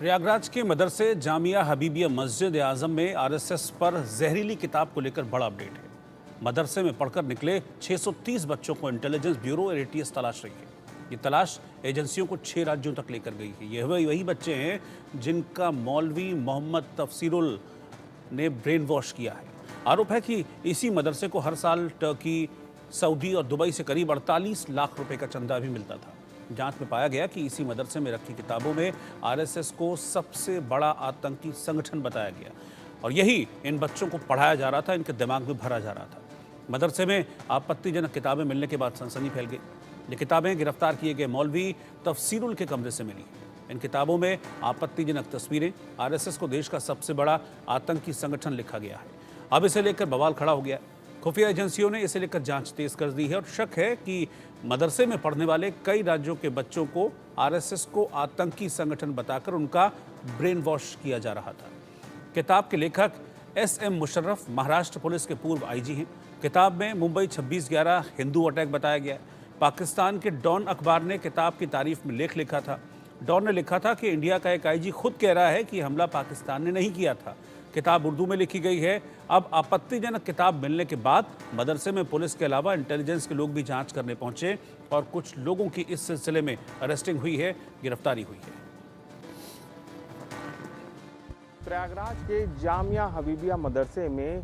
प्रयागराज के मदरसे जामिया हबीबिया मस्जिद आजम में आरएसएस पर जहरीली किताब को लेकर बड़ा अपडेट है। मदरसे में पढ़कर निकले 630 बच्चों को इंटेलिजेंस ब्यूरो और एटीएस तलाश रही है। ये तलाश एजेंसियों को 6 राज्यों तक लेकर गई है। यह वही बच्चे हैं जिनका मौलवी मोहम्मद तफसीरुल ने ब्रेन वॉश किया है। आरोप है कि इसी मदरसे को हर साल टर्की, सऊदी और दुबई से करीब 48 लाख रुपए का चंदा भी मिलता था। जांच में पाया गया कि इसी मदरसे में रखी किताबों में आरएसएस को सबसे बड़ा आतंकी संगठन बताया गया और यही इन बच्चों को पढ़ाया जा रहा था, इनके दिमाग में भरा जा रहा था। मदरसे में आपत्तिजनक किताबें मिलने के बाद सनसनी फैल गई। ये किताबें गिरफ्तार किए गए मौलवी तफसीरुल के कमरे से मिली। इन किताबों में आपत्तिजनक तस्वीरें, आरएसएस को देश का सबसे बड़ा आतंकी संगठन लिखा गया है। अब इसे लेकर बवाल खड़ा हो गया। खुफिया एजेंसियों ने इसे लेकर जांच तेज कर दी है और शक है कि मदरसे में पढ़ने वाले कई राज्यों के बच्चों को आरएसएस को आतंकी संगठन बताकर उनका ब्रेन वॉश किया जा रहा था। किताब के लेखक एसएम मुशर्रफ महाराष्ट्र पुलिस के पूर्व आईजी हैं। किताब में मुंबई 26/11 हिंदू अटैक बताया गया है। पाकिस्तान के डॉन अखबार ने किताब की तारीफ में लेख लिखा था। डॉन ने लिखा था कि इंडिया का एक आईजी खुद कह रहा है कि हमला पाकिस्तान ने नहीं किया था। किताब उर्दू में लिखी गई है। अब आपत्तिजनक किताब मिलने के बाद मदरसे में पुलिस के अलावा इंटेलिजेंस के लोग भी जांच करने पहुंचे और कुछ लोगों की इस सिलसिले में अरेस्टिंग हुई है, गिरफ्तारी हुई है। प्रयागराज के जामिया हबीबिया मदरसे में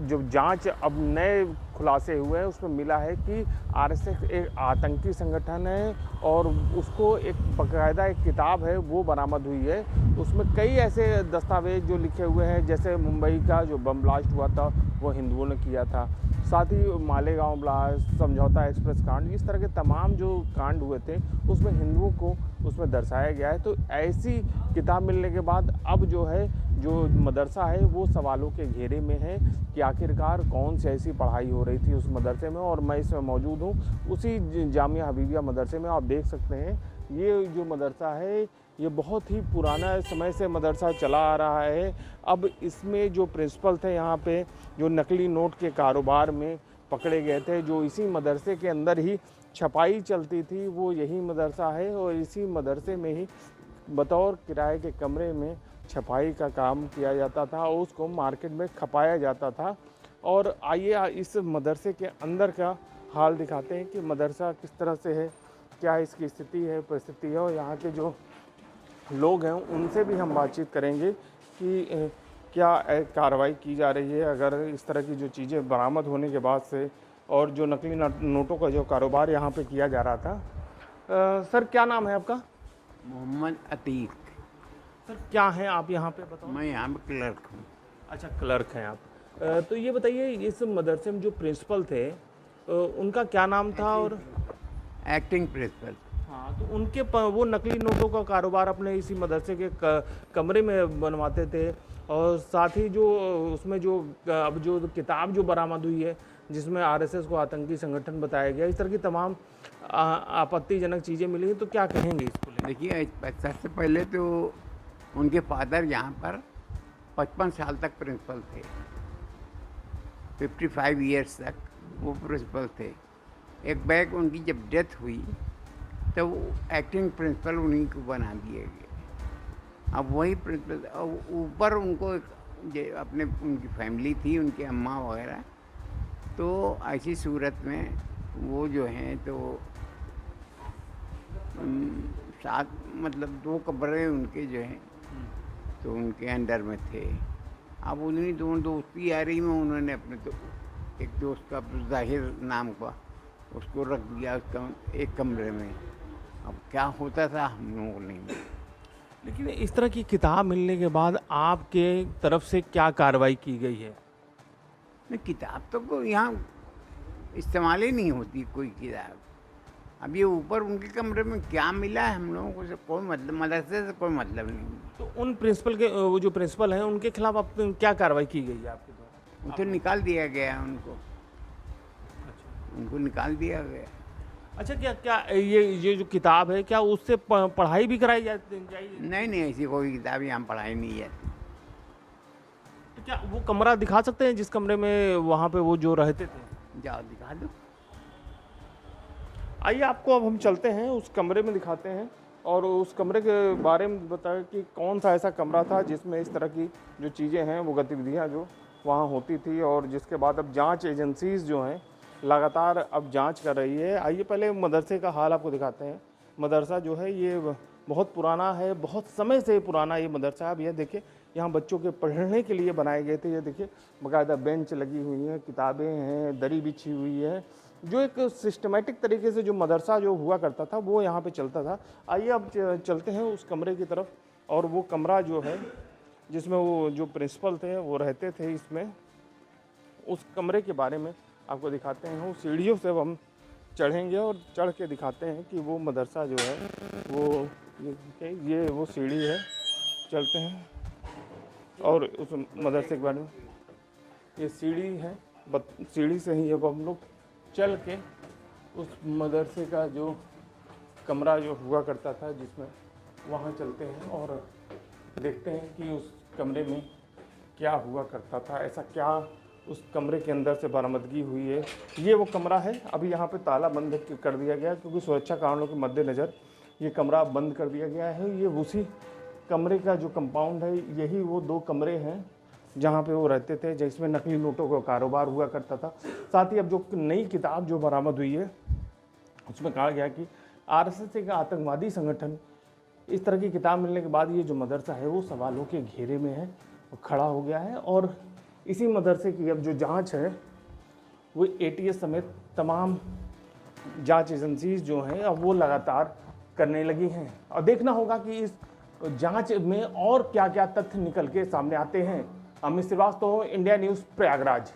जो जांच अब नए खुलासे हुए हैं उसमें मिला है कि आरएसएस एक आतंकी संगठन है और उसको एक बाकायदा एक किताब है वो बरामद हुई है। उसमें कई ऐसे दस्तावेज जो लिखे हुए हैं, जैसे मुंबई का जो बम ब्लास्ट हुआ था वो हिंदुओं ने किया था, साथ ही मालेगांव ब्लास्ट, समझौता एक्सप्रेस कांड, इस तरह के तमाम जो कांड हुए थे उसमें हिंदुओं को उसमें दर्शाया गया है। तो ऐसी किताब मिलने के बाद अब जो मदरसा है वो सवालों के घेरे में है कि आखिरकार कौन सी ऐसी पढ़ाई हो रही थी उस मदरसे में। और मैं इसमें मौजूद हूँ उसी जामिया हबीबिया मदरसे में। आप देख सकते हैं ये जो मदरसा है ये बहुत ही पुराना समय से मदरसा चला आ रहा है। अब इसमें जो प्रिंसिपल थे यहाँ पे जो नकली नोट के कारोबार में पकड़े गए थे, जो इसी मदरसे के अंदर ही छपाई चलती थी, वो यही मदरसा है और इसी मदरसे में ही बतौर किराए के कमरे में छपाई का काम किया जाता था और उसको मार्केट में खपाया जाता था। और आइए इस मदरसे के अंदर का हाल दिखाते हैं कि मदरसा किस तरह से है, क्या इसकी स्थिति है, परिस्थिति है। और यहाँ के जो लोग हैं उनसे भी हम बातचीत करेंगे कि क्या कार्रवाई की जा रही है अगर इस तरह की जो चीज़ें बरामद होने के बाद से, और जो नकली नोटों का जो कारोबार यहाँ पे किया जा रहा था। सर क्या नाम है आपका? मोहम्मद अतीक। सर क्या है आप यहाँ पे बताओ? मैं यहाँ पे क्लर्क हूँ। अच्छा, क्लर्क हैं आप। तो ये बताइए इस मदरसे में जो प्रिंसिपल थे उनका क्या नाम था? और एक्टिंग प्रिंसिपल। हाँ, तो उनके वो नकली नोटों का कारोबार अपने इसी मदरसे के कमरे में बनवाते थे। और साथ ही जो उसमें जो अब जो किताब जो बरामद हुई है जिसमें आरएसएस को आतंकी संगठन बताया गया, इस तरह की तमाम आपत्तिजनक चीज़ें मिली हैं। तो क्या कहेंगे इसको लेकर? देखिए, सबसे पहले तो उनके फादर यहाँ पर 55 साल तक प्रिंसिपल थे। 55 ईयर्स तक वो प्रिंसिपल थे। एक बैग उनकी जब डेथ हुई तो एक्टिंग प्रिंसिपल उन्हीं को बना दिए गए। अब वही प्रिंसिपल ऊपर उनको अपने उनकी फैमिली थी, उनके अम्मा वगैरह। तो ऐसी सूरत में वो जो हैं तो 7 मतलब 2 कमरे उनके जो हैं तो उनके अंडर में थे। अब उन्हीं दोनों दोस्ती यारी में उन्होंने अपने एक दोस्त का जाहिर नाम का उसको रख दिया उसका एक कमरे में। अब क्या होता था हम लोगों को नहीं मालूम। लेकिन इस तरह की किताब मिलने के बाद आपके तरफ से क्या कार्रवाई की गई है? नहीं, किताब तो कोई यहाँ इस्तेमाल ही नहीं होती कोई किताब। अब ये ऊपर उनके कमरे में क्या मिला है हम लोगों को से कोई मतलब, मदरसे से कोई मतलब नहीं। तो उन प्रिंसिपल के वो जो प्रिंसिपल हैं उनके खिलाफ अब क्या कार्रवाई की गई है आपके द्वारा? उनको निकाल दिया गया है उनको। अच्छा, उनको निकाल दिया गया। अच्छा, क्या ये जो किताब है क्या उससे पढ़ाई भी कराई जाएगी? नहीं, ऐसी कोई किताब यहाँ पढ़ाई नहीं जाती। तो क्या वो कमरा दिखा सकते हैं जिस कमरे में वहाँ पे वो जो रहते थे? जाओ दिखा दो। आइए आपको अब हम चलते हैं उस कमरे में दिखाते हैं और उस कमरे के बारे में बताया कि कौन सा ऐसा कमरा था जिसमें इस तरह की जो चीज़ें हैं वो गतिविधियां जो वहाँ होती थी, और जिसके बाद अब जांच एजेंसीज जो हैं लगातार अब जांच कर रही है। आइए पहले मदरसे का हाल आपको दिखाते हैं। मदरसा जो है ये बहुत पुराना है, बहुत समय से पुराना ये मदरसा है। अब ये देखिए यहाँ बच्चों के पढ़ने के लिए बनाए गए थे। ये देखिए बाकायदा बेंच लगी हुई हैं, किताबें हैं, दरी बिछी हुई है। जो एक सिस्टमेटिक तरीके से जो मदरसा जो हुआ करता था वो यहाँ पे चलता था। आइए अब चलते हैं उस कमरे की तरफ, और वो कमरा जो है जिसमें वो जो प्रिंसिपल थे वो रहते थे इसमें, उस कमरे के बारे में आपको दिखाते हैं। वो सीढ़ियों से अब हम चढ़ेंगे और चढ़ के दिखाते हैं कि वो मदरसा जो है वो ये वो सीढ़ी है। चलते हैं और उस मदरसे के बारे में, ये सीढ़ी है, सीढ़ी से ही अब हम लोग चल के उस मदरसे का जो कमरा जो हुआ करता था जिसमें, वहाँ चलते हैं और देखते हैं कि उस कमरे में क्या हुआ करता था, ऐसा क्या उस कमरे के अंदर से बरामदगी हुई है। ये वो कमरा है। अभी यहाँ पे ताला बंद कर दिया गया क्योंकि सुरक्षा कारणों के मद्देनज़र ये कमरा बंद कर दिया गया है। ये उसी कमरे का जो कंपाउंड है, यही वो 2 कमरे हैं जहाँ पे वो रहते थे, जिसमें नकली नोटों का कारोबार हुआ करता था। साथ ही अब जो नई किताब जो बरामद हुई है उसमें कहा गया कि आरएसएस एक आतंकवादी संगठन, इस तरह की किताब मिलने के बाद ये जो मदरसा है वो सवालों के घेरे में है, वो खड़ा हो गया है। और इसी मदरसे की अब जो जांच है वो एटीएस समेत तमाम जांच एजेंसीज जो हैं अब वो लगातार करने लगी हैं, और देखना होगा कि इस जांच में और क्या क्या तथ्य निकल के सामने आते हैं। Amit Shrivastava, India News, Prayagraj.